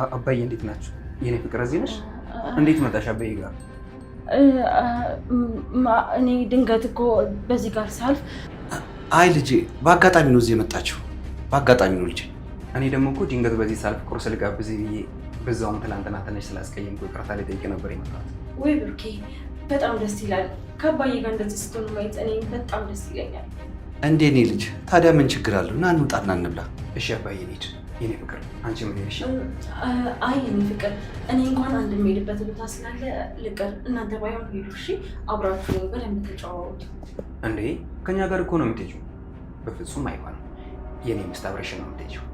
አባዬ እንዴት ናችሁ? የኔ ፍቅር እዚህ ነሽ? እንዴት መጣሽ አባዬ ጋር? እኔ ድንገት እኮ በዚህ ጋር ሳልፍ። አይ ልጄ በአጋጣሚ ነው እዚህ የመጣችው። በአጋጣሚ ነው ልጄ። እኔ ደግሞ እኮ ድንገት በዚህ ሳልፍ ቁርስ ልጋብዝ ብዬ በዛውም ትላንትና ትንሽ ስላስቀየምኩ ይቅርታ ልጠይቅ ነበር የመጣሁት። ወይ ብሩኬ በጣም ደስ ይላል። ከአባዬ ጋር እንደዚህ ስትሆኑ ማየት እኔ በጣም ደስ ይለኛል። እንዴ እኔ ልጅ ታዲያ ምን ችግር አለው? ና እንውጣና እንብላ። እሺ አባዬ እንሂድ። የኔ ፍቅር አንቺ ምን ይልሽ? አይ የኔ ፍቅር እኔ እንኳን አንድ የምሄድበት ቦታ ስላለ ልቅር፣ እናንተ ባይሆን ሄዱ። እሺ አብራችሁ በደንብ ተጫወቱ። እንዴ ከኛ ጋር እኮ ነው የምትሄጂው? በፍጹም አይሆንም። የኔ ሚስት አብረሽ ነው የምትሄጂው።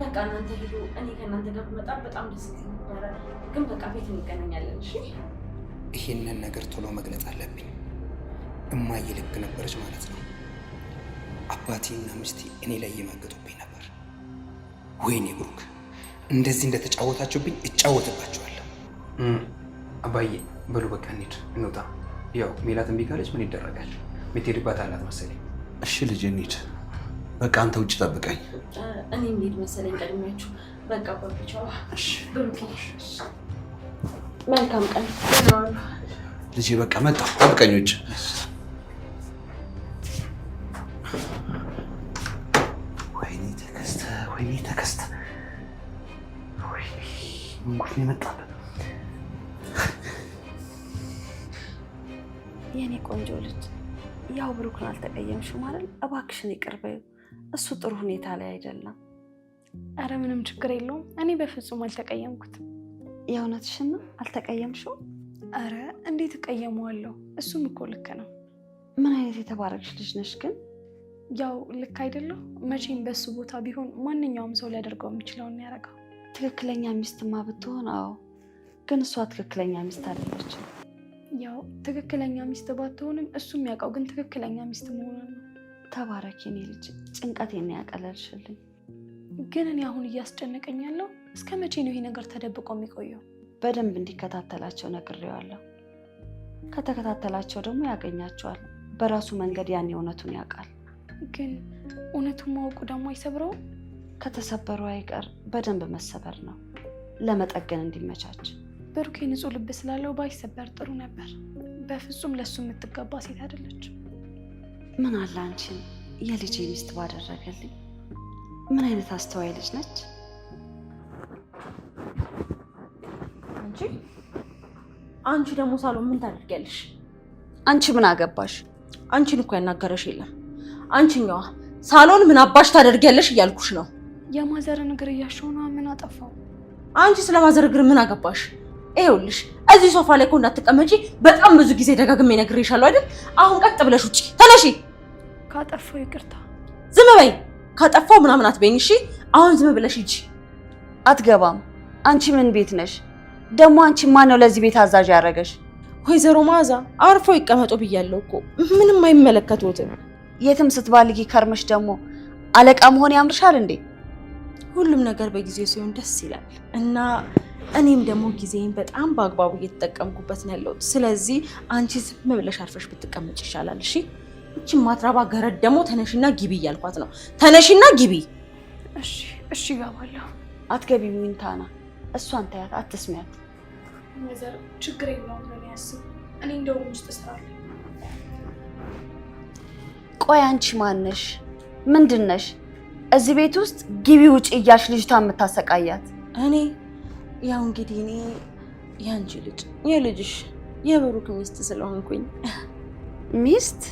በቃ እናንተ ሄዱ። እኔ ከእናንተ ጋር ብመጣ በጣም ደስ ነበረ፣ ግን በቃ ቤት እንገናኛለን። እሺ ይሄንን ነገር ቶሎ መግለጽ አለብኝ። እማዬ ልክ ነበረች ማለት ነው። አባቴና ሚስቴ እኔ ላይ እየማገጡብኝ ነበር። ወይኔ ብሩክ፣ እንደዚህ እንደተጫወታችሁብኝ እጫወትባችኋለሁ። አባዬ በሉ በቃ እንሂድ፣ እንውጣ። ያው ሜላት እምቢ ካለች ምን ይደረጋል? የምትሄድባት አላት መሰለኝ። እሺ ልጅ እንሂድ። በቃ አንተ ውጭ ጠብቀኝ። እኔ እንሂድ መሰለኝ ቀድሚያችሁ። በቃ ባብቻው። እሺ ብሩክ፣ መልካም ቀን። ልጄ በቃ መጣሁ፣ ጠብቀኝ ውጭ። ወይኔ ተከስተ፣ ወይኔ ተከስተ፣ ወይኔ ምን ጉድ ነው የመጣበት? የኔ ቆንጆ ልጅ፣ ያው ብሩክን አልተቀየምሽም አይደል? እባክሽን ይቅር በይው። እሱ ጥሩ ሁኔታ ላይ አይደለም። አረ ምንም ችግር የለውም። እኔ በፍጹም አልተቀየምኩትም። የእውነትሽን ነው? አልተቀየምሽው? አረ እንዴት እቀየመዋለሁ? እሱም እኮ ልክ ነው። ምን አይነት የተባረክሽ ልጅ ነሽ ግን። ያው ልክ አይደለሁ? መቼም በሱ ቦታ ቢሆን ማንኛውም ሰው ሊያደርገው የሚችለውን ያደርገው። ትክክለኛ ሚስትማ ብትሆን አዎ፣ ግን እሷ ትክክለኛ ሚስት አይደለችም። ያው ትክክለኛ ሚስት ባትሆንም እሱ የሚያውቀው ግን ትክክለኛ ሚስት መሆኗን ነው። ተባረኪ የኔ ልጅ፣ ጭንቀቴን ያቀለልሽልኝ። ግን እኔ አሁን እያስጨነቀኝ ያለው እስከ መቼ ነው ይሄ ነገር ተደብቆ የሚቆየው? በደንብ እንዲከታተላቸው ነግሬዋለሁ። ከተከታተላቸው ደግሞ ያገኛቸዋል። በራሱ መንገድ ያኔ እውነቱን ያውቃል። ግን እውነቱን ማወቁ ደግሞ አይሰብረውም? ከተሰበሩ አይቀር በደንብ መሰበር ነው፣ ለመጠገን እንዲመቻች። ብሩኬ ንጹህ ልብ ስላለው ባይሰበር ጥሩ ነበር። በፍጹም ለሱ የምትገባ ሴት አይደለች። ምን አለ አንቺን የልጄ ሚስት ባደረገልኝ። ምን አይነት አስተዋይ ልጅ ነች። አንቺ ደግሞ ሳሎን ምን ታደርጊያለሽ? አንቺ ምን አገባሽ? አንቺን እኮ ያናገረሽ የለም። አንቺኛዋ ሳሎን ምን አባሽ ታደርጊያለሽ እያልኩሽ ነው። የማዘርን እግር እያሸው ነው። ምን አጠፋው? አንቺ ስለማዘር እግር ምን አገባሽ? ይኸውልሽ እዚህ ሶፋ ላይ እኮ እንዳትቀመጪ በጣም ብዙ ጊዜ ደጋግሜ ነግሬሻለሁ አይደል? አሁን ቀጥ ብለሽ ውጪ ተነሺ። ካጠፋው ይቅርታ። ዝም በይ። ካጠፋው ምናምን አትበይኝ እሺ? አሁን ዝም ብለሽ ሂጂ። አትገባም። አንቺ ምን ቤት ነሽ ደግሞ? አንቺ ማን ነው ለዚህ ቤት አዛዥ ያደረገሽ? ወይዘሮ መዓዛ አርፎ ይቀመጡ ብያለሁ እኮ። ምንም አይመለከቱትም። የትም ስትባልጊ ከርመሽ ደግሞ አለቃ መሆን ያምርሻል እንዴ? ሁሉም ነገር በጊዜው ሲሆን ደስ ይላል እና እኔም ደግሞ ጊዜን በጣም በአግባቡ እየተጠቀምኩበት ነው ያለሁት። ስለዚህ አንቺ ዝም ብለሽ አርፈሽ ብትቀመጭ ይሻላል። እሺ? እቺ ማትራባ ገረድ ደግሞ ተነሽና ግቢ እያልኳት ነው። ተነሽና ግቢ። እሺ እሺ እገባለሁ። አትገቢም ሚንታና። እሷን ታያት፣ አትስሚያት። ወይዘሮ ችግር የለውም ነው ያስብ። እኔ እንደውም ውስጥ እሰራለሁ። ቆይ አንቺ ማነሽ? ምንድነሽ? እዚህ ቤት ውስጥ ግቢ ውጪ እያልሽ ልጅቷን የምታሰቃያት? እኔ ያው እንግዲህ እኔ ያንቺ ልጅ የልጅሽ የብሩክ ሚስት ስለሆንኩኝ። ሚስት?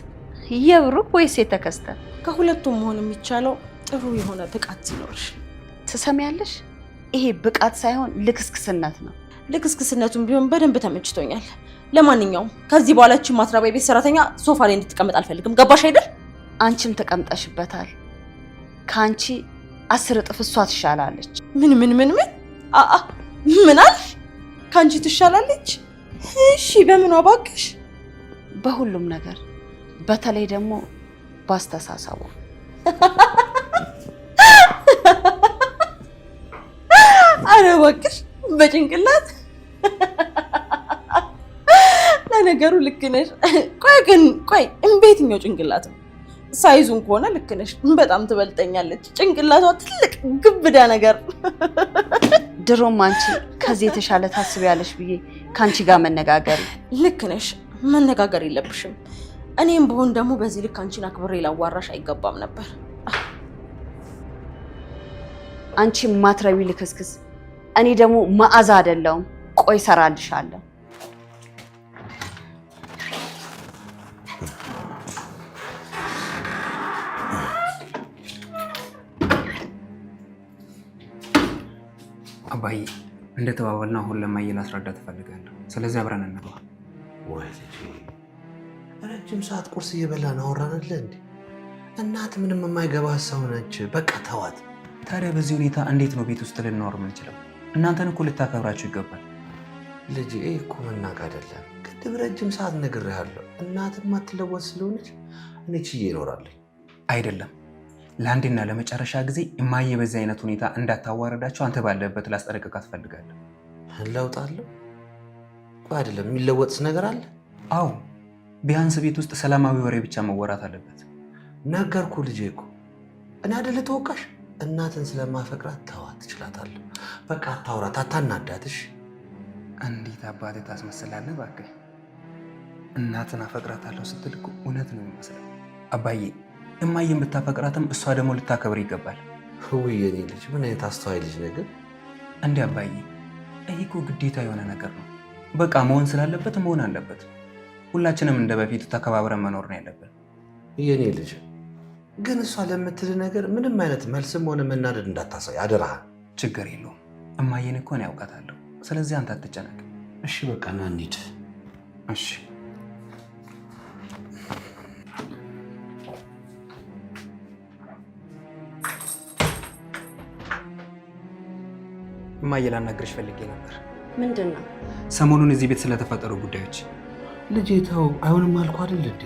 የብሩክ ወይስ የተከስተ? ከሁለቱም መሆን የሚቻለው ጥሩ የሆነ ብቃት ሲኖርሽ። ትሰሚያለሽ? ይሄ ብቃት ሳይሆን ልክስክስነት ነው። ልክስክስነቱን ቢሆን በደንብ ተመችቶኛል። ለማንኛውም ከዚህ በኋላ እቺ ማትራባ የቤት ሰራተኛ ሶፋ ላይ እንድትቀመጥ አልፈልግም። ገባሽ አይደል? አንቺም ተቀምጠሽበታል። ከአንቺ 10 እጥፍ እሷ ትሻላለች። ምን ምን ምን ምን አአ ምን አልሽ? ከአንቺ ትሻላለች? እሺ በምን አባክሽ? በሁሉም ነገር፣ በተለይ ደግሞ ባስተሳሰቡ። አረ እባክሽ በጭንቅላት። ለነገሩ ልክ ነሽ። ቆይ በየትኛው ጭንቅላት ነው? ሳይዙን ከሆነ ልክ ነሽ። በጣም ትበልጠኛለች። ጭንቅላቷ ትልቅ ግብዳ ነገር ድሮም አንቺ ከዚህ የተሻለ ታስቢያለሽ ብዬ ካንቺ ጋር መነጋገር። ልክ ነሽ፣ መነጋገር የለብሽም። እኔም ብሆን ደግሞ በዚህ ልክ አንቺን አክብሬ ላዋራሽ አይገባም ነበር። አንቺ ማትረቢ ልክስክስ፣ እኔ ደግሞ መዓዛ አይደለሁም። ቆይ ሰራልሻለሁ። አባዬ እንደተባባልን አሁን ለማየ ላስረዳት እፈልጋለሁ። ስለዚህ አብረን እንግባ። ወይ ልጄ ረጅም ሰዓት ቁርስ እየበላን አወራን አይደል እንዴ? እናት ምንም የማይገባ ሰው ነች። በቃ ተዋት። ታዲያ በዚህ ሁኔታ እንዴት ነው ቤት ውስጥ ልንኖር የምንችለው? እናንተን እኮ ልታከብራችሁ ይገባል። ልጄ እኮ መናቅ አይደለም። ቅድም ረጅም ሰዓት ነግሬሃለሁ። እናት የማትለወጥ ስለሆነች እኔ ችዬ እኖራለሁ። አይደለም ለአንዴና ለመጨረሻ ጊዜ እማዬ በዚህ አይነት ሁኔታ እንዳታዋረዳቸው አንተ ባለበት ላስጠነቅቃት እፈልጋለሁ። ለውጣለሁ እኮ አይደለም። የሚለወጥስ ነገር አለ? አዎ ቢያንስ ቤት ውስጥ ሰላማዊ ወሬ ብቻ መወራት አለበት። ነገርኩ ልጄ እኮ እኔ አይደለ ተወቃሽ። እናትን ስለማፈቅራት ተዋት፣ ትችላታለሁ። በቃ አታውራት፣ አታናዳትሽ። እንዴት አባቴ ታስመስላለህ? እባክህ እናትን አፈቅራታለሁ ስትል እኮ እውነት ነው የሚመስለው። አባዬ እማዬን ብታፈቅራትም እሷ ደግሞ ልታከብር ይገባል። ውይ የኔ ልጅ ምን አይነት አስተዋይ ልጅ ነገር። እንዴ አባዬ ይሄ እኮ ግዴታ የሆነ ነገር ነው። በቃ መሆን ስላለበት መሆን አለበት። ሁላችንም እንደ በፊቱ ተከባብረን መኖር ነው ያለብን። የኔ ልጅ ግን እሷ ለምትል ነገር ምንም አይነት መልስም ሆነ መናደድ እንዳታሳይ አደራህ። ችግር የለውም እማዬን እኮ ነው ያውቃታለሁ። ስለዚህ አንተ አትጨነቅ። እሺ በቃ ና እንሂድ። እሺ እማዬ ላናግርሽ ፈልጌ ነበር። ምንድን ነው? ሰሞኑን እዚህ ቤት ስለተፈጠሩ ጉዳዮች። ልጄ ተው፣ አይሆንም አልኩ አይደል እንዴ?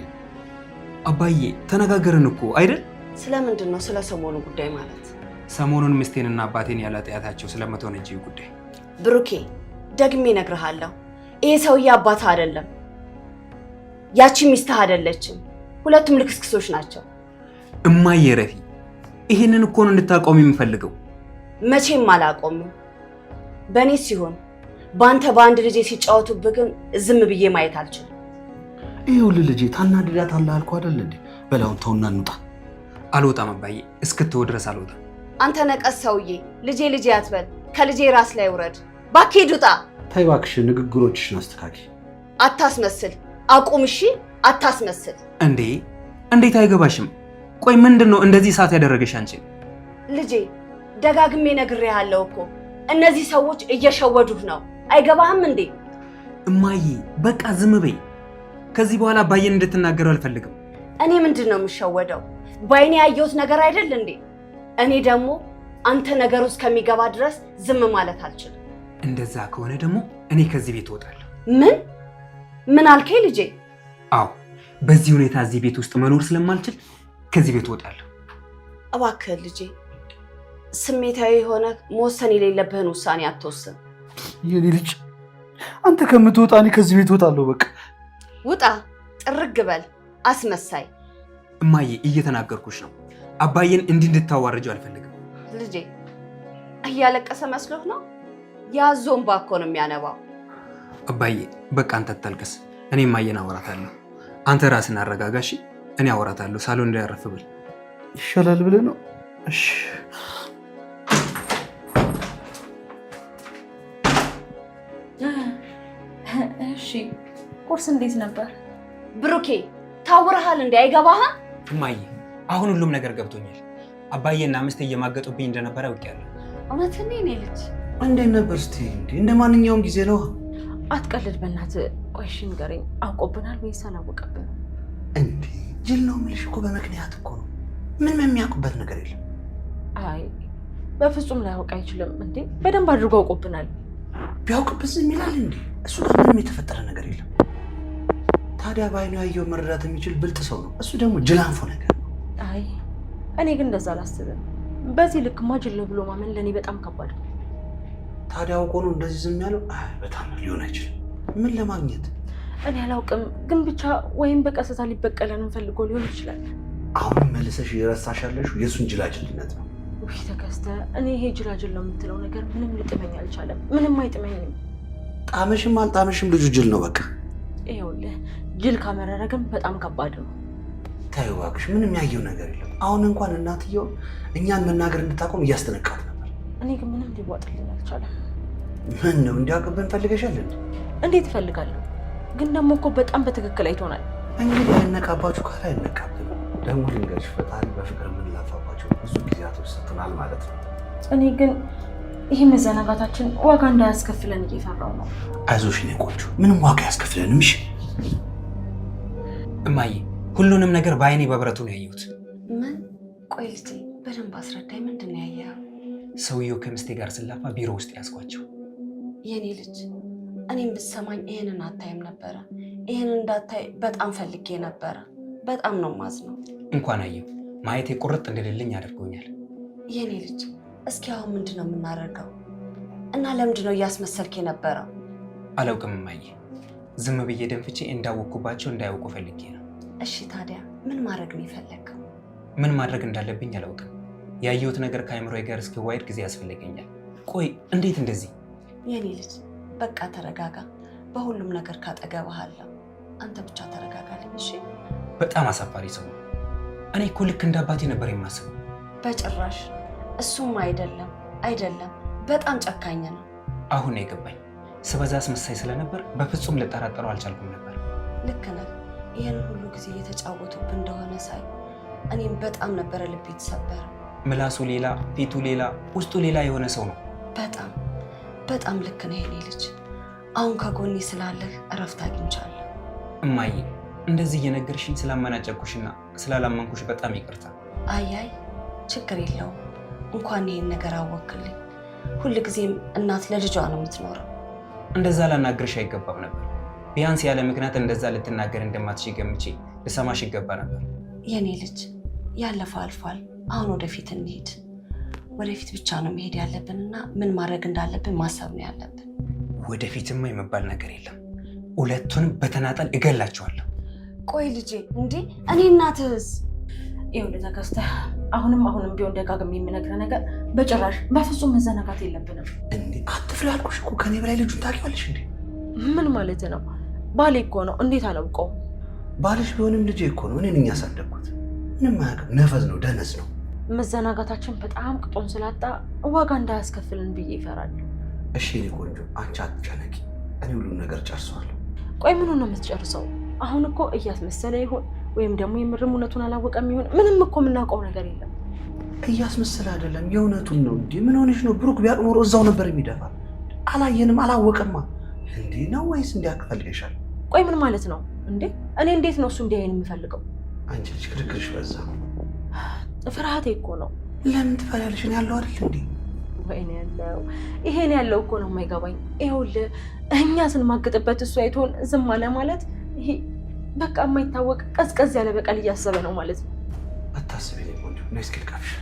አባዬ ተነጋገርን እኮ አይደል? ስለምንድን ነው? ስለ ሰሞኑ ጉዳይ ማለት? ሰሞኑን ሚስቴንና አባቴን ያለ ጤያታቸው ስለመተወነጅ ጉዳይ። ብሩኬ ደግሜ እነግርሃለሁ፣ ይሄ ሰውዬ አባትህ አይደለም፣ ያቺ ሚስትህ አይደለችም። ሁለቱም ልክስክሶች ናቸው። እማዬ ረፊ፣ ይሄንን እኮ ነው እንድታቆም የምፈልገው። መቼም አላቆምም። በእኔ ሲሆን በአንተ በአንድ ልጄ ሲጫወቱብህ ግን ዝም ብዬ ማየት አልችልም። ይኸውልህ ልጄ ታናድዳታለህ አልኩ አይደል እንዴ? በላውን ተውና እንውጣ። አልወጣም አባዬ፣ እስክትወው ድረስ አልወጣም። አንተ ነቀስ ሰውዬ፣ ልጄ ልጄ አትበል። ከልጄ ራስ ላይ ውረድ። እባክህ ሂድ፣ ውጣ። ተይ እባክሽ፣ ንግግሮችሽን አስተካኪ። አታስመስል። አቁም እሺ፣ አታስመስል። እንዴ እንዴት አይገባሽም? ቆይ ምንድን ነው እንደዚህ ሰዓት ያደረገሽ አንቺ? ልጄ ደጋግሜ ነግሬሃለሁ እኮ እነዚህ ሰዎች እየሸወዱህ ነው። አይገባህም እንዴ? እማዬ በቃ ዝም በይ። ከዚህ በኋላ አባዬን እንድትናገረው አልፈልግም። እኔ ምንድን ነው የምሸወደው? በአይኔ ያየሁት ነገር አይደል እንዴ? እኔ ደግሞ አንተ ነገር ውስጥ ከሚገባ ድረስ ዝም ማለት አልችልም። እንደዛ ከሆነ ደግሞ እኔ ከዚህ ቤት እወጣለሁ። ምን አልከኝ ልጄ? አዎ በዚህ ሁኔታ እዚህ ቤት ውስጥ መኖር ስለማልችል ከዚህ ቤት እወጣለሁ። እባክህ ልጄ ስሜታዊ የሆነ መወሰን የሌለብህን ውሳኔ አትወስን። የኔ ልጅ አንተ ከምትወጣ እኔ ከዚህ ቤት እወጣለሁ። በቃ ውጣ፣ ጥርግ በል አስመሳይ። እማዬ እየተናገርኩሽ ነው። አባዬን እንዲህ እንድታዋርጀው አልፈልግም። ልጄ እያለቀሰ መስሎህ ነው? ያዞን ባኮ ነው የሚያነባው። አባዬ በቃ አንተ አታልቅስ። እኔ እማዬን አወራታለሁ። አንተ ራስን አረጋጋሽ። እኔ አወራታለሁ። ሳሎን እንዳያረፍ ብል ይሻላል ብለህ ነው? እሺ እሺ ቁርስ እንዴት ነበር? ብሩኬ ታውረሃል እንዴ? አይገባህም? እማዬ አሁን ሁሉም ነገር ገብቶኛል። አባዬና ምስቴ እየማገጡብኝ እንደነበረ አውቄያለሁ። እውነትን እኔ ልጅ እንዴት ነበር? እስቲ እንደ ማንኛውም ጊዜ ነው። አትቀልድ በእናትህ። ቆይ እሺ ንገረኝ፣ አውቆብናል ወይስ አላወቀብንም? እንዴ ጅል ነው የምልሽ እኮ በምክንያት እኮ ነው። ምንም የሚያውቁበት ነገር የለም። አይ በፍጹም ላያውቅ አይችልም። እንዴ በደንብ አድርጎ አውቆብናል። ቢያውቅበት ዝም ይላል እንዴ? እሱ ጋር ምንም የተፈጠረ ነገር የለም። ታዲያ በዓይኑ ያየው መረዳት የሚችል ብልጥ ሰው ነው። እሱ ደግሞ ጅላንፎ ነገር ነው። አይ እኔ ግን እንደዛ አላስብም። በዚህ ልክማ ጅል ነው ብሎ ማመን ለእኔ በጣም ከባድ ነው። ታዲያ አውቆ ነው እንደዚህ ዝም ያለው? አይ በጣም ሊሆን አይችልም። ምን ለማግኘት እኔ አላውቅም፣ ግን ብቻ ወይም በቀስታ ሊበቀለን ፈልጎ ሊሆን ይችላል። አሁንም መልሰሽ የረሳሽ ያለሽው የእሱን ጅላጅልነት ነው። ውይ ተከስተ፣ እኔ ይሄ ጅላጅል ነው የምትለው ነገር ምንም ሊጥመኝ አልቻለም። ምንም አይጥመኝም። ጣመሽም አልጣመሽም ልጁ ጅል ነው በቃ። ይኸውልህ ጅል ካመረረ ግን በጣም ከባድ ነው። ታዩ እባክሽ፣ ምንም ያየው ነገር የለም። አሁን እንኳን እናትየው እኛን መናገር እንድታቆም እያስጠነቃት ነበር። እኔ ግን ምንም ሊዋጥልኝ አልቻለም። ምን ነው እንዲያውቅብን ፈልገሻል እንዴ? እንዴት እፈልጋለሁ? ግን ደግሞ እኮ በጣም በትክክል አይቶናል። እንግዲህ አይነቃባችሁ ካለ አይነቃብን። ደግሞ ልንገርሽ፣ ፈጣሪ በፍቅር የምንላፋባቸው ብዙ ጊዜያቶች ሰጥቶናል ማለት ነው። እኔ ግን ይህ መዘናጋታችን ዋጋ እንዳያስከፍለን እየፈራው ነው። አይዞሽ የኔ ቆንጆ፣ ምንም ዋጋ ያስከፍለንም። እሺ እማዬ፣ ሁሉንም ነገር በአይኔ በብረቱ ነው ያየሁት። ምን? ቆይ ልጄ በደንብ አስረዳኝ። ምንድን ነው ያየኸው? ሰውየው ከምስቴ ጋር ስላፋ ቢሮ ውስጥ ያስኳቸው። የኔ ልጅ እኔም ብትሰማኝ ይሄንን አታይም ነበረ። ይሄንን እንዳታይ በጣም ፈልጌ ነበረ። በጣም ነው ማዝነው። እንኳን አየሁ፣ ማየቴ ቁርጥ እንደሌለኝ አድርጎኛል። የኔ ልጅ እስኪ አሁን ምንድን ነው የምናደርገው? እና ለምንድን ነው እያስመሰልክ የነበረው? አላውቅም እማዬ፣ ዝም ብዬ ደንፍቼ እንዳወቅኩባቸው እንዳያውቁ ፈልጌ ነው። እሺ ታዲያ ምን ማድረግ ነው የፈለግከው? ምን ማድረግ እንዳለብኝ አላውቅም። ያየሁት ነገር ከአእምሮዬ ጋር እስኪዋይድ ጊዜ ያስፈልገኛል። ቆይ እንዴት እንደዚህ? የኔ ልጅ በቃ ተረጋጋ። በሁሉም ነገር ካጠገብህ አለሁ። አንተ ብቻ ተረጋጋልኝ እሺ? በጣም አሳፋሪ ሰው ነው። እኔ እኮ ልክ እንደ አባቴ ነበር የማስበው። በጭራሽ። እሱም አይደለም፣ በጣም ጨካኝ ነው። አሁን ነው የገባኝ። ስበዛ አስመሳይ ስለነበር በፍጹም ልጠራጠረው አልቻልኩም ነበር። ልክ ነህ። ይህን ሁሉ ጊዜ እየተጫወቱብህ እንደሆነ ሳይ እኔም በጣም ነበረ ልቤ የተሰበረ። ምላሱ ሌላ፣ ፊቱ ሌላ፣ ውስጡ ሌላ የሆነ ሰው ነው። በጣም ልክ ነህ የኔ ልጅ። አሁን ከጎኔ ስላለህ እረፍት አግኝቻለሁ። እማዬ፣ እንደዚህ እየነገርሽኝ ስላመናጨኩሽና ስላላመንኩሽ በጣም ይቅርታ። አይ ችግር የለውም። እንኳን ይሄን ነገር አወክልኝ። ሁልጊዜም እናት ለልጇ ነው የምትኖረው። እንደዛ ላናግርሽ አይገባም ነበር። ቢያንስ ያለ ምክንያት እንደዛ ልትናገር እንደማትሽ ገምቼ ልሰማሽ ይገባ ነበር። የኔ ልጅ ያለፈው አልፏል። አሁን ወደፊት እንሂድ። ወደፊት ብቻ ነው መሄድ ያለብንና ምን ማድረግ እንዳለብን ማሰብ ነው ያለብን። ወደፊትማ የመባል ነገር የለም። ሁለቱንም በተናጠል እገላቸዋለሁ። ቆይ ልጄ፣ እንዴ እኔ እናትህስ? ይኸውልህ ተከስተ፣ አሁንም ቢሆን ደጋግሜ የምነግርህ ነገር በጭራሽ በፍጹም መዘናጋት የለብንም። እንዴ አትፍሪ አልኩሽ እኮ። ከኔ በላይ ልጁን ታውቂዋለሽ እንዴ? ምን ማለት ነው? ባሌ እኮ ነው። እንዴት አላውቀውም? ባልሽ ቢሆንም ልጄ እኮ ነው። እኔ ነኝ ያሳደግኩት። ምንም አያውቅም። ነፈዝ ነው፣ ደነዝ ነው። መዘናጋታችን በጣም ቅጦን ስላጣ ዋጋ እንዳያስከፍልን ብዬ ይፈራለሁ። እሺ እኔ ቆንጆ፣ አንቺ አትጨነቂ። እኔ ሁሉም ነገር ጨርሰዋለሁ። ቆይ ምኑን ነው የምትጨርሰው? አሁን እኮ እያስመሰለ ይሆን ወይም ደግሞ የምርም እውነቱን አላወቀም ይሆን? ምንም እኮ የምናውቀው ነገር የለም። እያስመሰለ አይደለም፣ የእውነቱን ነው። እንዴ ምን ሆነሽ ነው? ብሩክ ቢያውቅ ኖሮ እዛው ነበር የሚደፋ። አላየንም፣ አላወቀማ። እንዴ ነው ወይስ እንዲያውቅ ፈልገሻል? ቆይ ምን ማለት ነው እንዴ? እኔ እንዴት ነው እሱ እንዲያየን የምፈልገው? አንቺ ልጅ ክርክርሽ በዛ። ፍርሃቴ እኮ ነው። ለምን ትፈሪያለሽ? እኔ ያለው አይደል እንዴ? ወይኔ ያለው ይሄን ያለው እኮ ነው የማይገባኝ። ይኸውልህ እኛ ስንማግጥበት እሱ አይቶን ዝም አለ ማለት ይሄ በቃ የማይታወቅ ቀዝቀዝ ያለ በቀል እያሰበ ነው ማለት ነው። አታስቢ እኔ ቆንጆ፣ ነይ እስኪ ልቀፍሽ።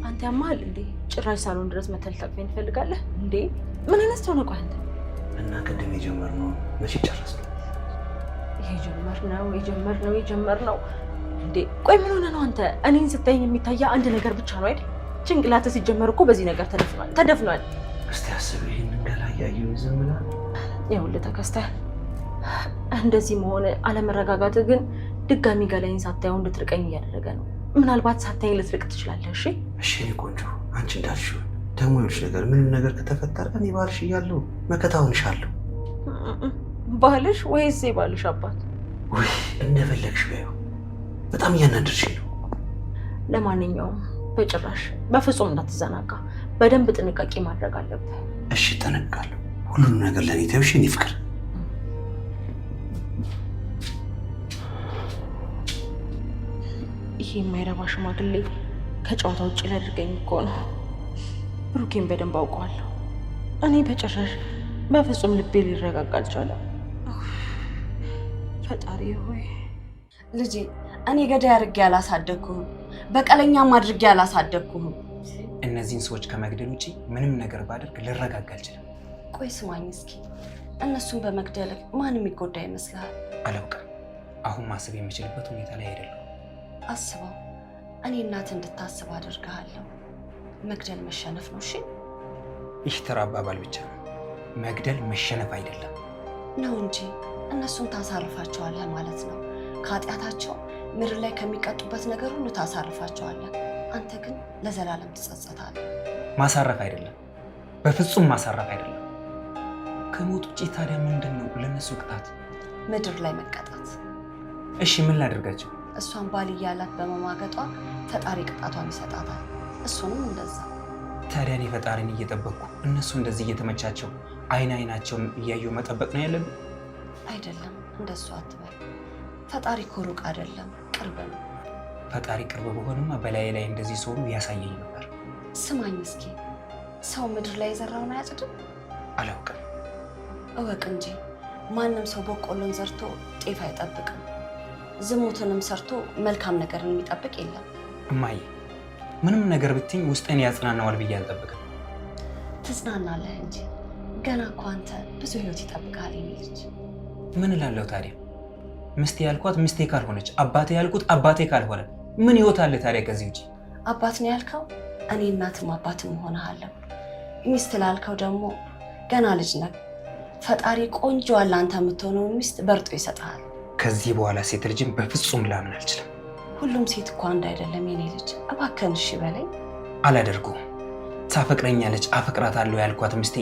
አንተ ያማል እንዴ? ጭራሽ ሳሎን ድረስ መተህ ልታቅፈኝ ትፈልጋለህ እንዴ? ምን አይነት ሰው ነው? ቆይ አንተ እና ቅድም የጀመርነው መቼ ጨረስነው? የጀመርነው እንዴ? ቆይ ምን ሆነ ነው አንተ? እኔን ስታይኝ የሚታያ አንድ ነገር ብቻ ነው አይደል? ጭንቅላት ሲጀመር እኮ በዚህ ነገር ተደፍኗል። እስቲ አስብ፣ ይሄንን ገላ እያየሁ ዝም ብላል። ይኸውልህ ተከስተህ እንደዚህ መሆን አለመረጋጋት ግን ድጋሚ ገላይን ሳታየው እንድትርቀኝ እያደረገ ነው። ምናልባት ሳታይኝ ልትርቅ ትችላለህ። እሺ እኔ ቆንጆ፣ አንቺ እንዳልሽው ደግሞ ይኸውልሽ ነገር ምንም ነገር ከተፈጠረ እኔ ባልሽ እያለሁ መከታ ሆንሻለሁ። ባልሽ ወይስ የባልሽ አባት? ወይ እንደፈለግሽ በይው። በጣም እያናደድሽኝ ነው። ለማንኛውም በጭራሽ በፍጹም እንዳትዘናጋ። በደንብ ጥንቃቄ ማድረግ አለብህ። እሺ እጠነቅቃለሁ። ሁሉንም ነገር ለእኔ ተይው። እሺ የእኔ ፍቅር። ይሄ የማይረባ ሽማግሌ ከጨዋታ ውጭ ሊያደርገኝ እኮ ነው። ብሩኬን በደንብ አውቀዋለሁ። እኔ በጭራሽ በፍጹም ልቤ ሊረጋጋ አልቻለም። ፈጣሪ ሆይ ልጄ፣ እኔ ገዳይ አድርጌ አላሳደግኩህም፣ በቀለኛም አድርጌ አላሳደግኩህም። እነዚህን ሰዎች ከመግደል ውጪ ምንም ነገር ባደርግ ልረጋጋ አልችልም። ቆይ ስማኝ እስኪ፣ እነሱን በመግደል ማን የሚጎዳ ይመስልሃል? አላውቅም። አሁን ማሰብ የምችልበት ሁኔታ ላይ አይደለም። አስበው፣ እኔ እናት እንድታስብ አደርግሃለሁ። መግደል መሸነፍ ነው። እሺ ይህ ተራ አባባል ብቻ ነው። መግደል መሸነፍ አይደለም ነው እንጂ እነሱን ታሳርፋቸዋለህ ማለት ነው። ከኃጢአታቸው ምድር ላይ ከሚቀጡበት ነገር ሁሉ ታሳርፋቸዋለህ። አንተ ግን ለዘላለም ትጸጸታለህ። ማሳረፍ አይደለም፣ በፍጹም ማሳረፍ አይደለም። ከሞት ውጪ ታዲያ ምንድን ነው ለነሱ ቅጣት? ምድር ላይ መቀጣት። እሺ ምን ላደርጋቸው? እሷን ባል እያላት በመማገጧ ፈጣሪ ቅጣቷን ይሰጣታል። እሱንም እንደዛ። ታዲያ እኔ ፈጣሪን እየጠበቅኩ እነሱ እንደዚህ እየተመቻቸው አይናቸውን እያየሁ መጠበቅ ነው ያለብን? አይደለም፣ እንደሱ አትበል። ፈጣሪ እኮ ሩቅ አይደለም፣ ቅርብ ነው። ፈጣሪ ቅርብ በሆንማ በላይ ላይ እንደዚህ ሰው ያሳየኝ ነበር። ስማኝ እስኪ፣ ሰው ምድር ላይ የዘራውን አያጭድም? አላውቅም። እወቅ እንጂ ማንም ሰው በቆሎን ዘርቶ ጤፍ አይጠብቅም። ዝሙትንም ሰርቶ መልካም ነገርን የሚጠብቅ የለም። እማዬ ምንም ነገር ብትይኝ ውስጤን ያጽናናዋል ብዬ አልጠብቅም። ትጽናናለህ እንጂ ገና እኮ አንተ ብዙ ህይወት ይጠብቃል። የኔ ልጅ ምን እላለሁ ታዲያ? ምስቴ ያልኳት ምስቴ ካልሆነች፣ አባቴ ያልኩት አባቴ ካልሆነ ምን ህይወት አለ ታዲያ ከዚህ ውጪ? አባት ነው ያልከው፣ እኔ እናትም አባትም ሆነሃለሁ። ሚስት ላልከው ደግሞ ገና ልጅ ነህ። ፈጣሪ ቆንጆ አለ አንተ የምትሆነው ሚስት በርጦ ይሰጥሃል። ከዚህ በኋላ ሴት ልጅን በፍጹም ላምን አልችልም። ሁሉም ሴት እኮ አንድ አይደለም የኔ ልጅ። እባክህን እሺ በለኝ። አላደርገውም። ታፈቅረኛለች፣ አፈቅራታለሁ ያልኳት ምስቴ፣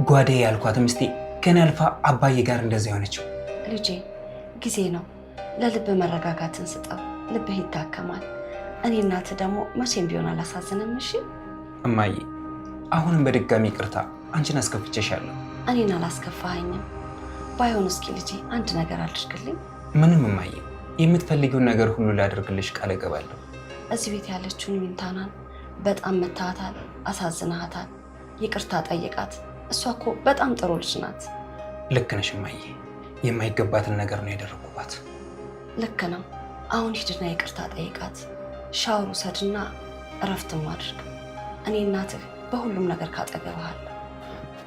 ጓዴ ያልኳት ምስቴ ከኔ አልፋ አባዬ ጋር እንደዚህ ሆነችው። ልጄ ጊዜ ነው፣ ለልብ መረጋጋትን ስጠው። ልብህ ይታከማል። እኔ እናትህ ደግሞ መቼም ቢሆን አላሳዝንም። እሺ እማዬ አሁንም በድጋሚ ይቅርታ፣ አንቺን አስከፍቼሻለሁ። እኔን አላስከፋኸኝም። ባይሆን እስኪ ልጄ አንድ ነገር አድርግልኝ። ምንም እማዬ፣ የምትፈልጊውን ነገር ሁሉ ላደርግልሽ ቃል እገባለሁ። እዚህ ቤት ያለችውን ሚንታናን በጣም መታሃታል፣ አሳዝናሃታል። ይቅርታ ጠይቃት። እሷ እኮ በጣም ጥሩ ልጅ ናት። ልክ ነሽ እማዬ፣ የማይገባትን ነገር ነው ያደረኩባት። ልክ ነው። አሁን ሂድና ይቅርታ ጠይቃት። ሻወር ውሰድና እረፍትም አድርግ። እኔ እናትህ በሁሉም ነገር ካጠገብሃለሁ።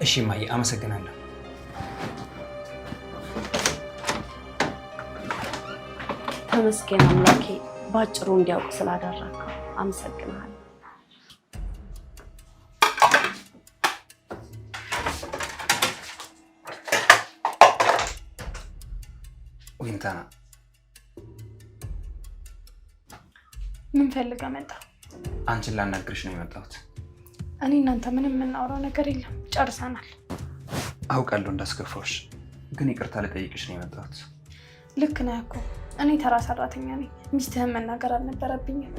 እሺ እማዬ፣ አመሰግናለሁ። ተመስገን አምላኬ፣ ባጭሩ እንዲያውቅ ስላደረግከው አመሰግናለሁ። ዊንታና፣ ምን ፈልገህ መጣ? አንቺን ላናግርሽ ነው የመጣሁት። እኔ እናንተ ምንም የምናወራው ነገር የለም፣ ጨርሰናል። አውቃለሁ እንዳስከፋሽ፣ ግን ይቅርታ ልጠይቅሽ ነው የመጣሁት። ልክ ነህ እኮ እኔ ተራ ሰራተኛ ነኝ። ሚስትህን መናገር አልነበረብኝም።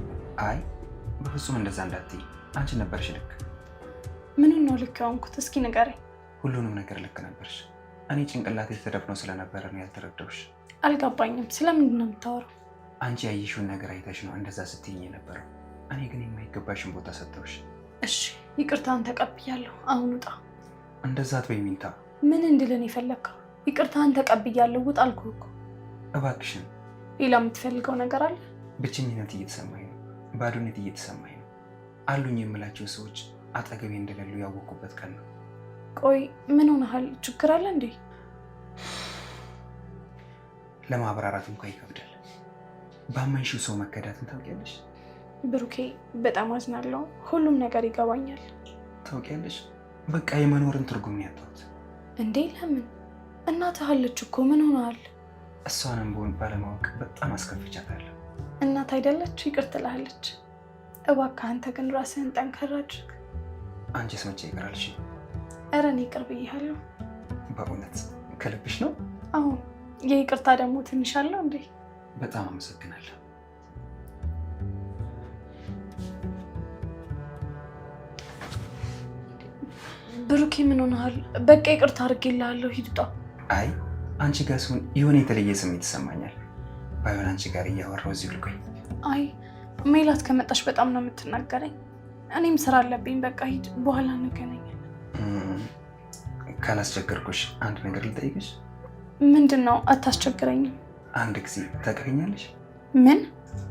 አይ በፍጹም እንደዛ እንዳትይ፣ አንቺ ነበርሽ ልክ። ምኑን ነው ልክ የሆንኩት? እስኪ ንገረኝ። ሁሉንም ነገር ልክ ነበርሽ። እኔ ጭንቅላቴ ተደፍኖ ስለነበረ ነው ያልተረዳሁሽ። አልገባኝም። ስለምንድን ነው የምታወራው? አንቺ ያየሽውን ነገር አይተሽ ነው እንደዛ ስትይኝ የነበረው። እኔ ግን የማይገባሽን ቦታ ሰጠሁሽ። እሺ ይቅርታን ተቀብያለሁ። አሁን ውጣ። እንደዛ አትበይ ሚንታ። ምን እንድልን የፈለግከው? ይቅርታን ተቀብያለሁ፣ ውጣ አልኩህ እኮ። እባክሽን። ሌላ የምትፈልገው ነገር አለ? ብቸኝነት እየተሰማኝ ነው፣ ባዶነት እየተሰማኝ ነው። አሉኝ የምላቸው ሰዎች አጠገቤ እንደሌሉ ያወቁበት ቀን ነው። ቆይ ምን ሆነሃል? ችግር አለ እንዴ? ለማብራራት እንኳ ይከብዳል። ባመንሽው ሰው መከዳትን ታውቂያለሽ? ብሩኬ በጣም አዝናለሁ። ሁሉም ነገር ይገባኛል። ታውቂያለሽ፣ በቃ የመኖርን ትርጉም ነው ያጣሁት። እንዴ ለምን? እናትህ አለች እኮ። ምን ሆነሃል? እሷንም ብሆን ባለማወቅ በጣም አስከፍቻታለሁ። እናት አይደለች? ይቅር ትልሃለች። እባክህ አንተ ግን ራስህን ጠንከር አድርግ። አንቺስ መቼ ይቅራልሽ? ኧረ እኔ ይቅር ብዬሃለሁ። በእውነት ከልብሽ ነው? አሁን የይቅርታ ደግሞ ትንሽ አለው እንዴ? በጣም አመሰግናለሁ። ብሩኬ ምን ሆነሃል? በቃ ይቅርታ አድርጌልሃለሁ። ሂድ ውጣ። አይ አንቺ ጋር ስሆን የሆነ የተለየ ስሜት ይሰማኛል። ባይሆን አንቺ ጋር እያወራሁ እዚሁ ልቆይ። አይ ሜላት ከመጣሽ በጣም ነው የምትናገረኝ። እኔም ስራ አለብኝ። በቃ ሂድ፣ በኋላ እንገናኛለን። ካላስቸገርኩሽ አንድ ነገር ልጠይቅሽ? ምንድን ነው? አታስቸግረኝም። አንድ ጊዜ ታቀፈኛለሽ? ምን?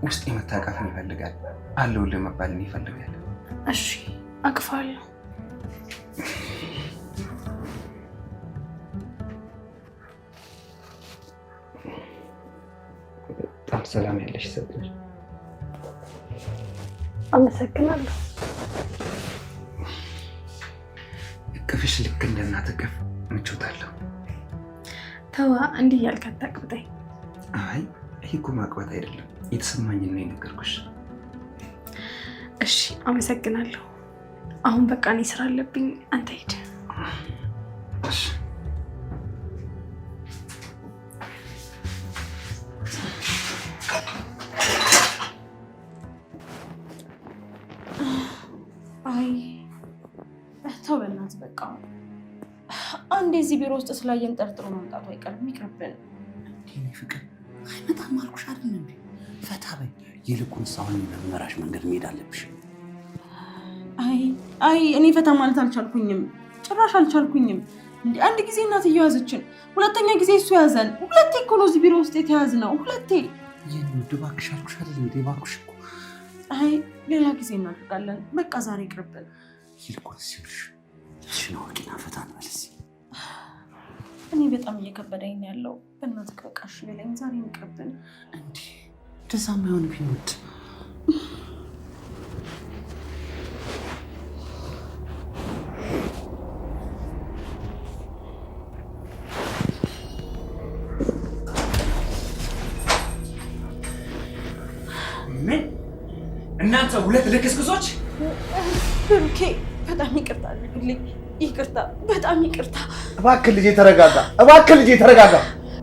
ውስጥ የመታቀፍን ይፈልጋል፣ አለሁልህ መባልን ይፈልጋል። እሺ አቅፋለሁ። በጣም ሰላም ያለሽ ሰው ነሽ። አመሰግናለሁ። እቅፍሽ ልክ እንደ እናት እቅፍ ምቾት አለው። ተዋ እንዲህ እያልክ አታቅብጠኝ። አይ ይሄ እኮ ማቅበጥ አይደለም፣ የተሰማኝን ነው የነገርኩሽ። እሺ አመሰግናለሁ። አሁን በቃ እኔ ስራ አለብኝ፣ አንተ ሂድ። እሺ አይ ተው በእናትህ በቃ አንዴ እዚህ ቢሮ ውስጥ ስላየን ጠርጥሮ መምጣቱ አይቀርም፣ ይቅርብን። እንዴ ፍቅር አይመጣም አልኩሽ አይደል እንዴ? ፈታ በይ። ይልቁንስ አሁን በመራሽ መንገድ መሄድ አለብሽ። አይ እኔ ፈታ ማለት አልቻልኩኝም፣ ጭራሽ አልቻልኩኝም። እንዴ አንድ ጊዜ እናትየው ያዘችን፣ ሁለተኛ ጊዜ እሱ ያዘን። ሁለቴ እኮ ነው እዚህ ቢሮ ውስጥ የተያዝነው፣ ሁለቴ። ይሄን እባክሽ አልኩሽ አይደል እንዴ? እባክሽ እኮ አይ ሌላ ጊዜ እናደርጋለን፣ በቃ ዛሬ ይቅርብን። ይልቁንስ ይልሽ ልብስሽን አውቂና ፈታ እንበል። እኔ በጣም እየከበደኝ ነው ያለው። በእናትህ በቃ እሺ በለኝ፣ ዛሬ ይቅርብን። እንዴ እንደዛ የማይሆን ቢሆን ምን? እናንተ ሁለት ልክስክሶች! ብሩኬ በጣም ይቅርታ አድርግልኝ። ይቅርታ፣ በጣም ይቅርታ። እባክህ ልጄ ተረጋጋ፣ እባክህ ልጄ ተረጋጋ።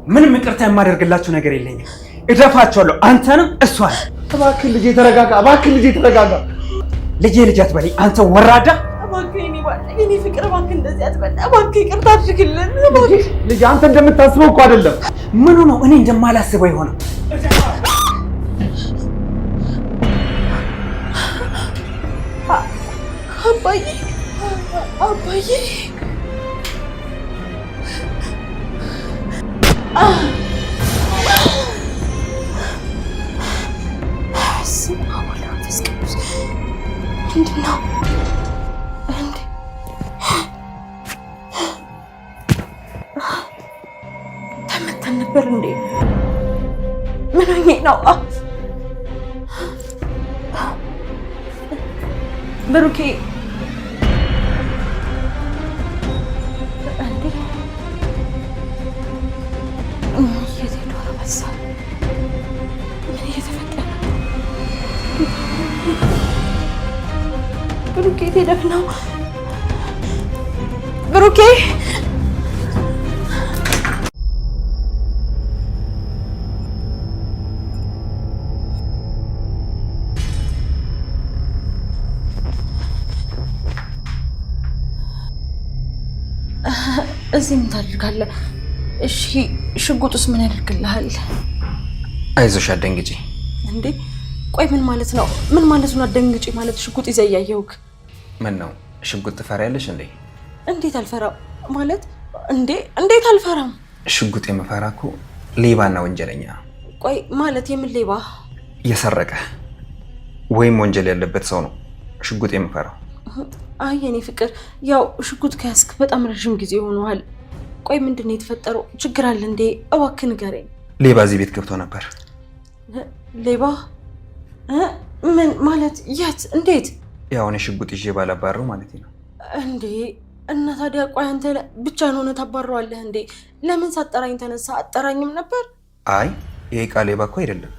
ምንም ይቅርታ የማደርግላችሁ ነገር የለኝም። እደፋቸዋለሁ፣ አንተንም እሷን። እባክህ ልጄ ተረጋጋ፣ እባክህ ልጄ ተረጋጋ። ልጄ ልጅ አትበለኝ አንተ ወራዳ። እባክህ የኔ ፍቅር፣ እባክህ እንደዚህ አትበል። እባክህ ይቅርታ አድርግልን። ልጄ አንተ እንደምታስበው እኮ አይደለም። ምኑ ነው እኔ እንደማላስበው የሆነው? አባዬ አባዬ ምንድን ነው? ተመተን ነበር እንዴ? ምን ሆኜ ነው? ብሩኬ ብሩኬ ሄደህ ነው? ብሩኬ እዚህ ምን ታደርጋለህ? እሺ ሽጉጡስ ምን ያደርግልሃል? አይዞሽ አትደንግጪ። እንዴ ቆይ ምን ማለት ነው? ምን ማለት ነው አትደንግጪ ማለት? ሽጉጥ ይዘህ እያየሁህ። ምን ነው ሽጉጥ ትፈሪያለሽ እንዴ? እንዴት አልፈራም ማለት? እንዴት አልፈራም? ሽጉጥ የምፈራ እኮ ሌባና ወንጀለኛ። ቆይ ማለት የምን ሌባ? የሰረቀ ወይም ወንጀል ያለበት ሰው ነው ሽጉጥ የምፈራው። አይ የኔ ፍቅር፣ ያው ሽጉጥ ከያዝክ በጣም ረዥም ጊዜ ሆኗል። ቆይ ምንድን ነው የተፈጠረው? ችግር አለ እንዴ? እባክህ ንገረኝ። ሌባ እዚህ ቤት ገብቶ ነበር። ሌባ? ምን ማለት? የት? እንዴት? ያው እኔ ሽጉጥ ይዤ ባላባረው ማለት ነው። እንዴ እና ታዲያ ቆይ አንተ ብቻህን ሆነህ ታባረዋለህ እንዴ? ለምን ሳጠራኝ ተነሳ? አጠራኝም ነበር። አይ ይሄ ዕቃ ሌባ እኮ አይደለም።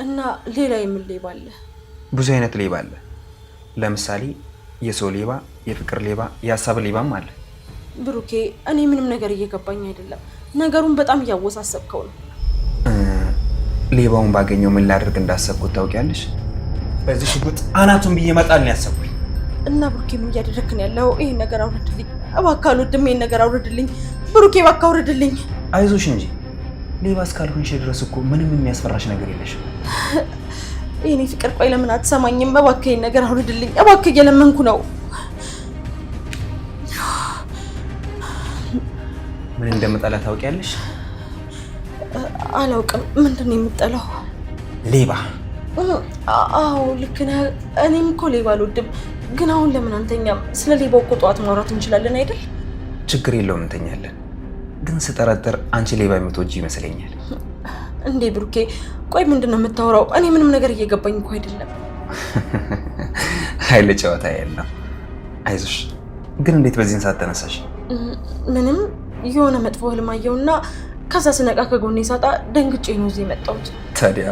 እና ሌላ የምን ሌባ አለ? ብዙ አይነት ሌባ አለ። ለምሳሌ የሰው ሌባ፣ የፍቅር ሌባ፣ የሀሳብ ሌባም አለ። ብሩኬ እኔ ምንም ነገር እየገባኝ አይደለም። ነገሩን በጣም እያወሳሰብከው ነው። ሌባውን ባገኘው ምን ላደርግ እንዳሰብኩት ታውቂያለሽ? በዚህ ሽጉጥ አናቱን ብዬ መጣል ነው ያሰብኩኝ። እና ብሩኬ ምን እያደረግክ ነው ያለው? ይሄን ነገር አውርድልኝ እባክህ። አልወድም። ይሄን ነገር አውርድልኝ ብሩኬ፣ እባክህ አውርድልኝ። አይዞሽ እንጂ ሌባ እስካልሆንሽ ድረስ እኮ ምንም የሚያስፈራሽ ነገር የለሽም። የኔ ፍቅር ቆይ ለምን አትሰማኝም? እባክህ ይሄን ነገር አውርድልኝ እባክህ፣ እየለመንኩ ነው። ምን እንደምጠላ ታውቂያለሽ? አላውቅም። ምንድን ነው የምጠላው? ሌባ። አዎ ልክ ነህ። እኔም እኮ ሌባ አልወድም። ግን አሁን ለምን አንተኛም? ስለ ሌባው እኮ ጠዋት ማውራት እንችላለን አይደል? ችግር የለውም እንተኛለን። ግን ስጠረጥር አንቺ ሌባ የምትወጂ ይመስለኛል። እንዴ ብሩኬ ቆይ ምንድን ነው የምታወራው? እኔ ምንም ነገር እየገባኝ እኮ አይደለም። ኃይለ ጨዋታ የለም። አይዞሽ። ግን እንዴት በዚህን ሰዓት ተነሳሽ? ምንም የሆነ መጥፎ ህልም አየሁና ከዛ ስነቃ ከጎኔ ሳጣ ደንግጬ ነው እዚህ የመጣሁት። ታዲያ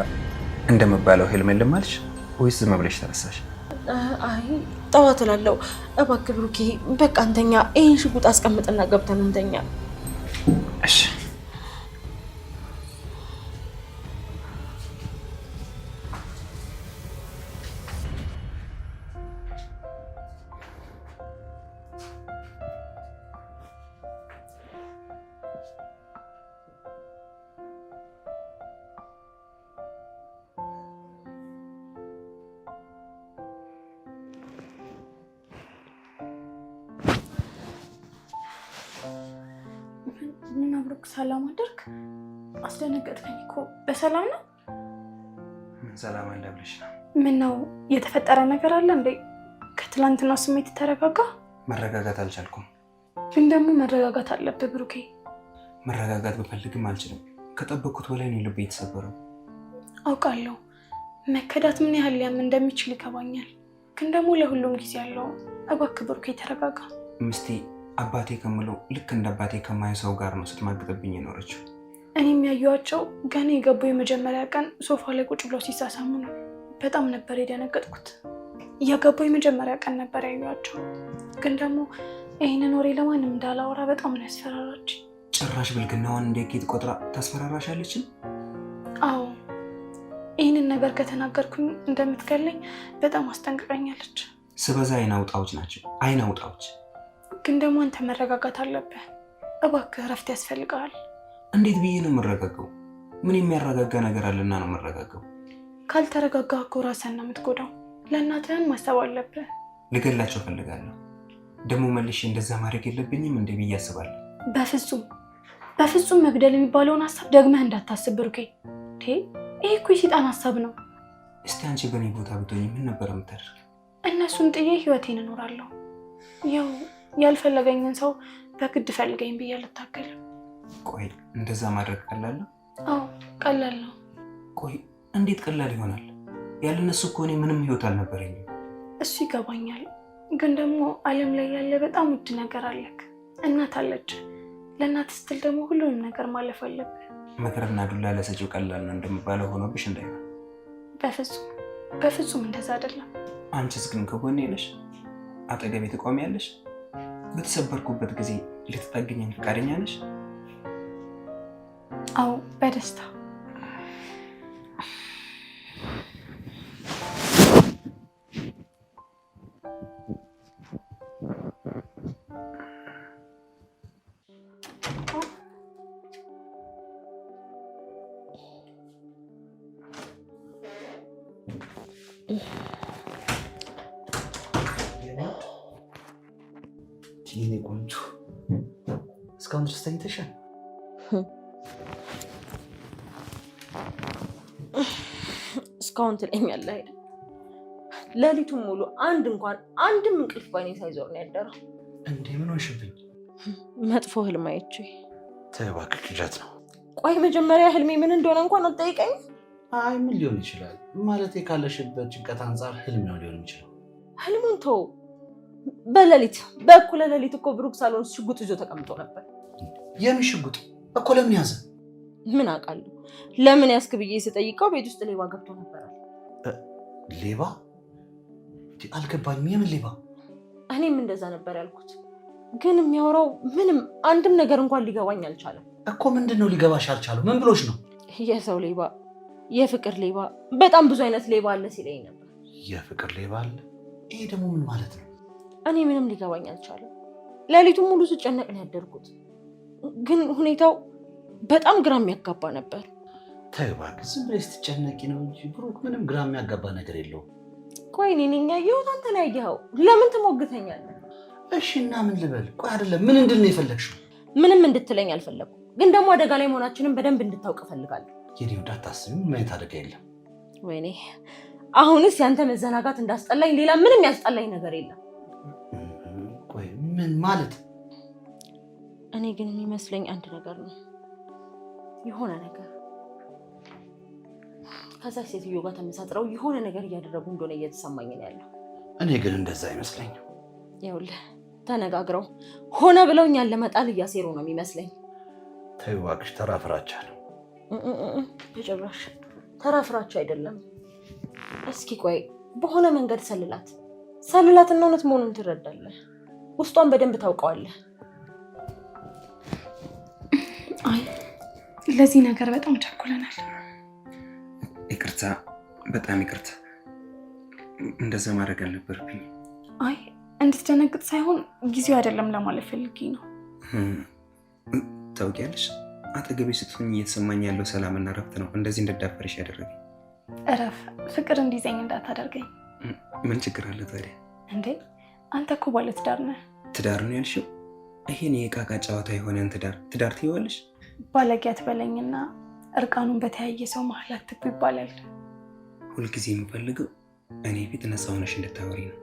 እንደምባለው ህልም የለም አልሽ ወይስ ዝም ብለሽ ተነሳሽ? አይ ጠዋት እላለሁ። እባክህ ብሩኬ በቃ እንተኛ። ይሄን ሽጉጥ አስቀምጥና ገብተን እንተኛ። እሺ። ብሩክ ሰላም አደርክ? አስደነገጥከኝ እኮ። በሰላም ነው? ሰላም አለ ብለሽ ነው? ምን ነው የተፈጠረ ነገር አለ እንዴ? ከትላንትናው ስሜት ተረጋጋ? መረጋጋት አልቻልኩም። ግን ደግሞ መረጋጋት አለብህ ብሩኬ። መረጋጋት ብፈልግም አልችልም። ከጠበቅኩት በላይ ነው ልቤ የተሰበረው። አውቃለሁ መከዳት ምን ያህል ሊያም እንደሚችል ይገባኛል። ግን ደግሞ ለሁሉም ጊዜ አለው። እባክህ ብሩኬ ተረጋጋ። ምስቴ አባቴ ከምለው ልክ እንደ አባቴ ከማየው ሰው ጋር ነው ስትማግጥብኝ የኖረችው። እኔ የሚያዩዋቸው ገና የገቡ የመጀመሪያ ቀን ሶፋ ላይ ቁጭ ብለው ሲሳሳሙ ነው። በጣም ነበር የደነገጥኩት። የገቡ የመጀመሪያ ቀን ነበር ያዩዋቸው። ግን ደግሞ ይህንን ወሬ ለማንም እንዳላወራ በጣም ነው ያስፈራራች። ጭራሽ ብልግናዋን እንደ ጌጥ ቆጥራ ታስፈራራሻለችን? አዎ ይህንን ነገር ከተናገርኩኝ እንደምትገለኝ በጣም አስጠንቅቀኛለች። ስበዛ አይን አውጣዎች ናቸው፣ አይን አውጣዎች። ግን ደግሞ አንተ መረጋጋት አለብህ። እባክህ እረፍት ያስፈልጋል። እንዴት ብዬ ነው የምረጋጋው? ምን የሚያረጋጋ ነገር አለና ነው የምረጋጋው? ካልተረጋጋህ እኮ ራስህን ነው የምትጎዳው። ለእናትህም ማሰብ አለብህ። ልገላቸው ፈልጋለሁ። ደግሞ መልሼ እንደዛ ማድረግ የለብኝም እንደ ብዬ አስባለሁ። በፍጹም መግደል የሚባለውን ሀሳብ ደግመህ እንዳታስብ ብሩኬ። ይሄ እኮ የሰይጣን ሀሳብ ነው። እስቲ አንቺ በእኔ ቦታ ብትሆኚ ምን ነበር የምታደርግ? እነሱን ጥዬ ህይወቴን እኖራለሁ። ያው ያልፈለገኝን ሰው በግድ ፈልገኝ ብዬ አልታገልም። ቆይ እንደዛ ማድረግ ቀላል ነው? አዎ ቀላል ነው። ቆይ እንዴት ቀላል ይሆናል? ያለነሱ እኮ እኔ ምንም ህይወት አልነበረኝም። እሱ ይገባኛል። ግን ደግሞ ዓለም ላይ ያለ በጣም ውድ ነገር አለክ። እናት አለች። ለእናት ስትል ደግሞ ሁሉንም ነገር ማለፍ አለብህ። መከራና ዱላ ለሰጪው ቀላል ነው እንደሚባለው ሆኖብሽ እንዳይሆን። በፍጹም እንደዛ አይደለም። አንቺስ ግን ከጎኔ ነሽ? አጠገቤ ትቆሚያለሽ? በተሰበርኩበት ጊዜ ልትጠግኘኝ ፈቃደኛ ነሽ? አዎ በደስታ። የኔ ቆንጆ እስካሁን ድረስ ተኝተሻል? እስካሁን ትለኛለህ አይደል? ሌሊቱን ሙሉ አንድም እንቅልፍ ባይኔ ሳይዞር ነው ያደረው። እንዴ ምን ሆንሽብኝ? መጥፎ ህልም አይቼ። ተይ እባክህ ቅዠት ነው። ቆይ መጀመሪያ ህልሜ ምን እንደሆነ እንኳን አትጠይቀኝ? አይ ምን ሊሆን ይችላል? ማለቴ ካለሽበት ጭንቀት አንጻር ህልም ነው ሊሆን ይችላል። ህልሙን ተው። በእኩለ ሌሊት እኮ ብሩክ ሳሎን ሽጉጥ ይዞ ተቀምጦ ነበር። የምን ሽጉጥ እኮ ለምን ያዘ? ምን አውቃለሁ። ለምን ያስክ ብዬ ስጠይቀው ቤት ውስጥ ሌባ ገብቶ ነበር። ሌባ? አልገባኝም። የምን ሌባ? እኔም እንደዛ ነበር ያልኩት። ግን የሚያወራው ምንም አንድም ነገር እንኳን ሊገባኝ አልቻለም እኮ። ምንድን ነው ሊገባሽ አልቻለው? ምን ብሎሽ ነው? የሰው ሌባ፣ የፍቅር ሌባ፣ በጣም ብዙ አይነት ሌባ አለ ሲለኝ ነበር። የፍቅር ሌባ አለ? ይሄ ደግሞ ምን ማለት ነው? እኔ ምንም ሊገባኝ አልቻለም። ሌሊቱን ሙሉ ስጨነቅ ነው ያደርኩት። ግን ሁኔታው በጣም ግራ የሚያጋባ ነበር። ተይ እባክህ ዝም ብለሽ ስትጨነቂ ነው እንጂ ብሩክ ምንም ግራ የሚያጋባ ነገር የለውም። ቆይ እኔ ነኝ ያየሁት አንተ ነው ያየኸው? ለምን ትሞግተኛለህ? እሺ እና ምን ልበል? ቆይ አይደለም ምን እንድል ነው የፈለግሽው? ምንም እንድትለኝ አልፈለኩም። ግን ደግሞ አደጋ ላይ መሆናችንን በደንብ እንድታውቅ እፈልጋለሁ። የኔ ወዳት አታስቢ፣ ምን አይነት አደጋ የለም። ወይኔ አሁንስ ያንተ መዘናጋት እንዳስጠላኝ ሌላ ምንም ያስጠላኝ ነገር የለም። ቆይ ምን ማለት? እኔ ግን የሚመስለኝ አንድ ነገር ነው። የሆነ ነገር ከዛ ሴትዮ ጋር ተመሳጥረው የሆነ ነገር እያደረጉ እንደሆነ እየተሰማኝ ነው ያለው። እኔ ግን እንደዛ አይመስለኝም። ይኸውልህ ተነጋግረው ሆነ ብለው እኛን ለመጣል እያሴሩ ነው የሚመስለኝ። ተይው እባክሽ፣ ተራ ፍራቻ ነው። በጭራሽ ተራ ፍራቻ አይደለም። እስኪ ቆይ በሆነ መንገድ ሰልላትና እውነት መሆኑን ትረዳለህ። ውስጧን በደንብ ታውቀዋለህ። አይ ለዚህ ነገር በጣም ቸኩለናል። ይቅርታ፣ በጣም ይቅርታ። እንደዛ ማድረግ አልነበረብኝ። አይ እንድትደነግጥ ሳይሆን ጊዜው አይደለም ለማለት ፈልጌ ነው። ታውቂያለሽ፣ አጠገቤ ስትሆኝ እየተሰማኝ ያለው ሰላምና እረፍት ነው እንደዚህ እንድዳፈርሽ ያደረገኝ። እረፍ፣ ፍቅር እንዲዘኝ እንዳታደርገኝ። ምን ችግር አለ ታዲያ? እንዴ አንተ እኮ ባለ ትዳር ነህ። ትዳር ነው ያልሽው? ይሄን የቃቃ ጨዋታ የሆነን ትዳር ትይዋለሽ? ባለጌ አትበለኝና እርቃኑን በተያየ ሰው መሀል አትግቡ ይባላል። ሁልጊዜ የምፈልገው እኔ ፊት ነፃ ሆነሽ እንድታወሪ ነው።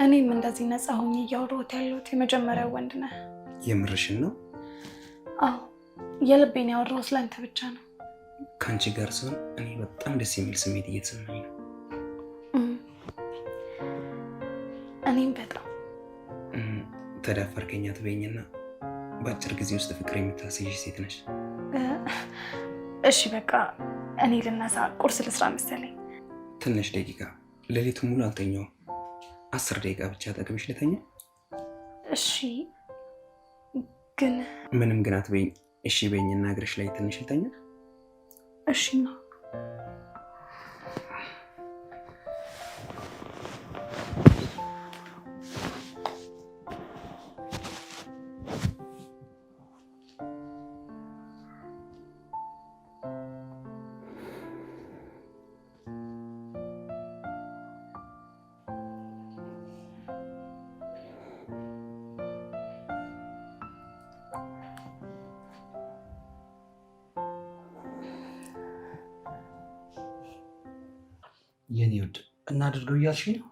እኔም እንደዚህ ነፃ ሆኜ እያወራሁት ያለሁት የመጀመሪያው ወንድ ነህ። የምርሽን ነው? አዎ የልቤን ያወራሁት ስለአንተ ብቻ ነው። ከአንቺ ጋር ሲሆን እኔ በጣም ደስ የሚል ስሜት እየተሰማኝ ነው። እኔም በጣም ተዳፈርከኝ አትበይኝና በአጭር ጊዜ ውስጥ ፍቅር የምታስይሽ ሴት ነሽ። እሺ በቃ እኔ ልነሳ፣ ቁርስ ልስራ መሰለኝ። ትንሽ ደቂቃ፣ ሌሊቱን ሙሉ አልተኛውም። 10 ደቂቃ ብቻ ጠቅምሽ ልተኛ። እሺ ግን ምንም ግን አትበይኝ። እሺ በይኝና እግርሽ ላይ ትንሽ ልተኛ። እሺ ነው። የኔ ውድ እናድርገው እያልሽኝ ነው?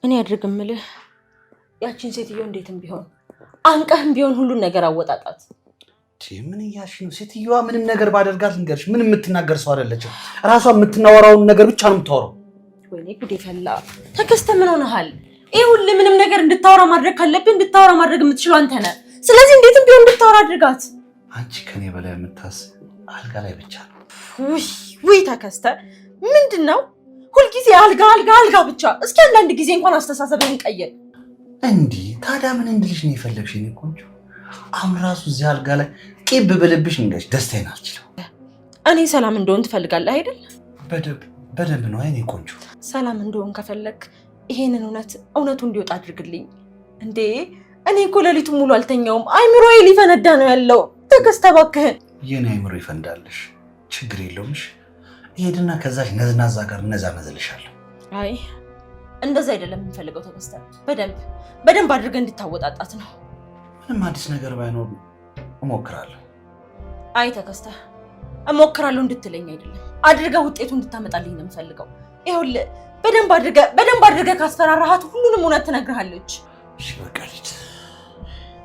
እኔ አድርግ እምልህ ያቺን ሴትዮ እንዴትም ቢሆን አንቀህም ቢሆን ሁሉን ነገር አወጣጣት። ምን እያልሽ ነው? ሴትዮዋ ምንም ነገር ባደርጋት ልንገርሽ፣ ምን የምትናገር ሰው አይደለችም። እራሷ የምትናወራውን ነገር ብቻ ነው የምታወራው። ወይኔ ጉዴ ፈላ። ተከስተ ምን ሆነሃል? ይህ ሁሉ ምንም ነገር እንድታወራ ማድረግ ካለብህ እንድታወራ ማድረግ የምትችለው አንተ ነህ። ስለዚህ እንዴትም ቢሆን እንድታወራ አድርጋት። አንቺ ከኔ በላይ የምታስብ አልጋ ላይ ብቻ ነው። ውይ ተከስተ ምንድን ነው ሁልጊዜ አልጋ አልጋ አልጋ ብቻ? እስኪ አንዳንድ ጊዜ እንኳን አስተሳሰብህን ቀይር። እንዲህ ታዲያ ምን እንድልሽ ነው የፈለግሽ? እኔ ቆንጆ አሁን ራሱ እዚህ አልጋ ላይ ቂብ ብልብሽ እንገሽ ደስታዬን አልችለው። እኔ ሰላም እንደሆን ትፈልጋለህ አይደል? በደንብ ነው። እኔ ቆንጆ ሰላም እንደሆን ከፈለግ ይሄንን እውነቱ እንዲወጣ አድርግልኝ። እንዴ እኔ እኮ ሌሊቱን ሙሉ አልተኛውም። አይምሮዬ ሊፈነዳ ነው ያለው። ተከስተ እባክህን። የኔ አይምሮ ይፈንዳልሽ፣ ችግር የለውምሽ። ይሄድና ከዛች ነዝናዛ ጋር ነዛነዝልሻለሁ። አይ እንደዛ አይደለም የምፈልገው ተከስተ። በደንብ አድርገህ እንድታወጣጣት ነው። ምንም አዲስ ነገር ባይኖር እሞክራለሁ። አይ ተከስተ እሞክራለሁ እንድትለኝ አይደለም፣ አድርገህ ውጤቱ እንድታመጣልኝ ነው የምፈልገው። ይኸውልህ በደንብ አድርገህ ካስፈራራሃት ሁሉንም እውነት ትነግርሃለች። እሺ በቃ ልጅ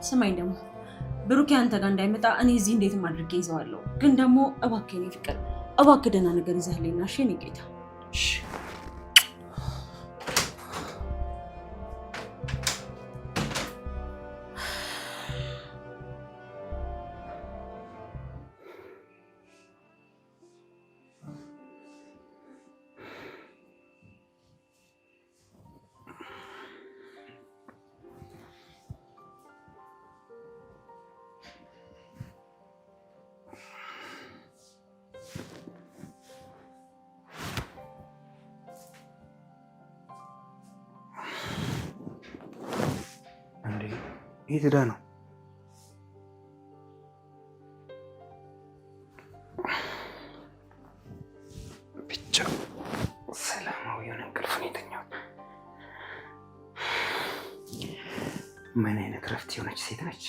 ስማኝ፣ ደግሞ ብሩኬ አንተ ጋር እንዳይመጣ እኔ እዚህ እንዴትም አድርጌ ይዘዋለሁ። ግን ደግሞ እባክህ የኔ ፍቅር፣ እባክህ ደህና ነገር ይዘህልኝና እሺ የኔ ጌታ። እሺ የት ሄዳ ነው? ብቻ ሰላማዊ የሆነ እንቅልፍ ነው የተኛሁት። ምን አይነት እረፍት የሆነች ሴት ነች!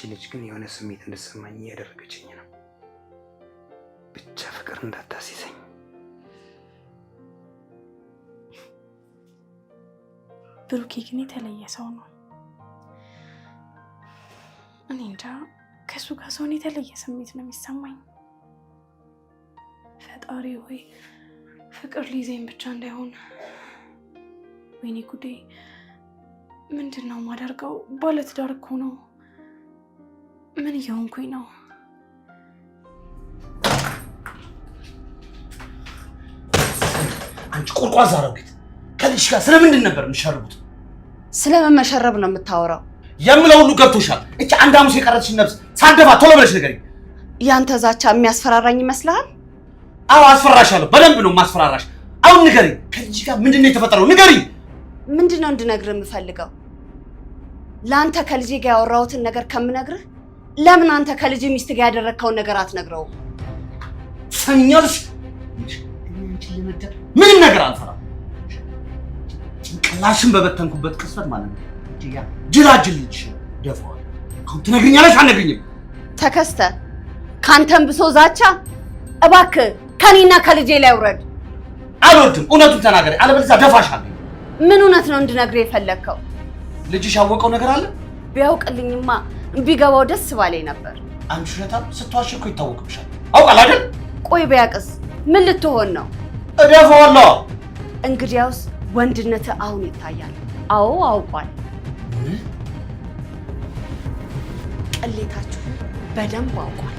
ልጅ ግን የሆነ ስሜት እንድሰማኝ እያደረገችኝ ነው። ብቻ ፍቅር እንዳታሲዘኝ። ብሩኬ ግን የተለየ ሰው ነው። እኔ እንጃ ከሱ ጋር ሰውን የተለየ ስሜት ነው የሚሰማኝ። ፈጣሪ ሆይ ፍቅር ሊይዘኝ ብቻ እንዳይሆን። ወይኔ ጉዴ! ምንድን ነው የማደርገው? ባለትዳር እኮ ነው። ምን እየሆንኩኝ ነው? አንቺ ቆርቋዛ አሮጊት፣ ከልጅሽ ጋር ስለምንድን ነበር የምትሸርቡት? ስለምን መሸረብ ነው የምታወራው? የምለው ሁሉ ገብቶሻል። እቺ አንድ ሐሙስ የቀረችሽ ነፍስ ሳንደፋ ቶሎ ብለሽ ንገሪኝ። ያንተ ዛቻ የሚያስፈራራኝ ይመስልሃል? አዎ አስፈራሻለሁ። በደንብ ነው ማስፈራራሽ። አሁን ንገሪኝ፣ ከልጅሽ ጋር ምንድን ነው የተፈጠረው? ንገሪኝ። ምንድን ነው እንድነግርህ የምፈልገው? ለአንተ ከልጄ ጋር ያወራሁትን ነገር ከምነግርህ ለምን አንተ ከልጅ ሚስት ጋር ያደረግከውን ነገር አትነግረውም? ሰኛልሽ ምንም ነገር አልፈራም። ጭንቅላሽን በበተንኩበት ቅስፈት ማለት ነው ጅላጅል ልጅ ደፋዋል። አሁን ትነግሪኛለሽ አልነግሪኝም? ተከስተ ካንተም ብሶ ዛቻ። እባክህ ከኔና ከልጄ ላይ ውረድ። አልወርድም። እውነቱን ተናገሪ፣ አለበለዚያ ደፋሻለሁ። ምን እውነት ነው እንድነግርህ የፈለግከው? ልጅሽ ያወቀው ነገር አለ? ቢያውቅልኝማ ቢገባው ደስ ባለኝ ነበር። አንቺ ሸታ ስትዋሽ እኮ ይታወቅብሻል። አውቃል አይደል? ቆይ ቢያቅስ ምን ልትሆን ነው? እደፋዋለሁ። እንግዲያውስ ወንድነትህ አሁን ይታያል። አዎ አውቋል። ቅሌታችሁ በደንብ አውቋል።